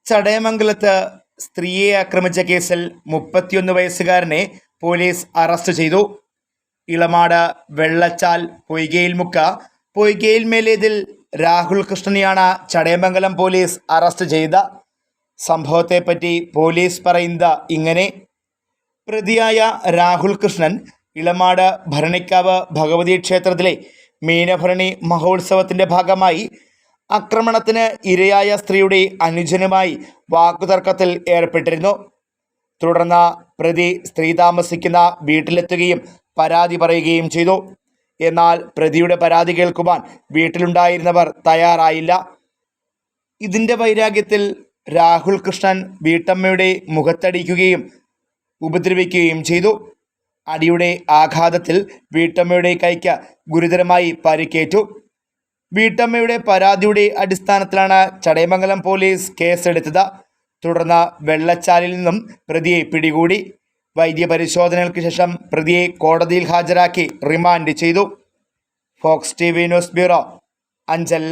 ചടയമംഗലത്ത് സ്ത്രീയെ ആക്രമിച്ച കേസിൽ 31 വയസ്സുകാരനെ പോലീസ് അറസ്റ്റ് ചെയ്തു. ഇളമാട് വെള്ളച്ചാൽ പൊയ്കയിൽ മേലേതിൽ രാഹുൽ കൃഷ്ണനെയാണ് ചടയമംഗലം പോലീസ് അറസ്റ്റ് ചെയ്ത. സംഭവത്തെപ്പറ്റി പോലീസ് പറയുന്നത് ഇങ്ങനെ: പ്രതിയായ രാഹുൽ കൃഷ്ണൻ ഇളമാട് ഭരണിക്കാവ് ഭഗവതി ക്ഷേത്രത്തിലെ മീനഭരണി മഹോത്സവത്തിൻ്റെ ഭാഗമായി ആക്രമണത്തിന് ഇരയായ സ്ത്രീയുടെ അനുജനുമായി വാക്കുതർക്കത്തിൽ ഏർപ്പെട്ടിരുന്നു. തുടർന്ന് പ്രതി സ്ത്രീ താമസിക്കുന്ന വീട്ടിലെത്തുകയും പരാതി പറയുകയും ചെയ്തു. എന്നാൽ പ്രതിയുടെ പരാതി കേൾക്കുവാൻ വീട്ടിലുണ്ടായിരുന്നവർ തയ്യാറായില്ല. ഇതിൻ്റെ വൈരാഗ്യത്തിൽ രാഹുൽ കൃഷ്ണൻ വീട്ടമ്മയുടെ മുഖത്തടിക്കുകയും ഉപദ്രവിക്കുകയും ചെയ്തു. അടിയുടെ ആഘാതത്തിൽ വീട്ടമ്മയുടെ കൈക്ക് ഗുരുതരമായി പരിക്കേറ്റു. വീട്ടമ്മയുടെ പരാതിയുടെ അടിസ്ഥാനത്തിലാണ് ചടയമംഗലം പോലീസ് കേസെടുത്തത്. തുടർന്ന് വെള്ളച്ചാലിൽ നിന്നും പ്രതിയെ പിടികൂടി. വൈദ്യപരിശോധനകൾക്ക് ശേഷം പ്രതിയെ കോടതിയിൽ ഹാജരാക്കി റിമാൻഡ് ചെയ്തു. Fox TV news bureau, Anchal.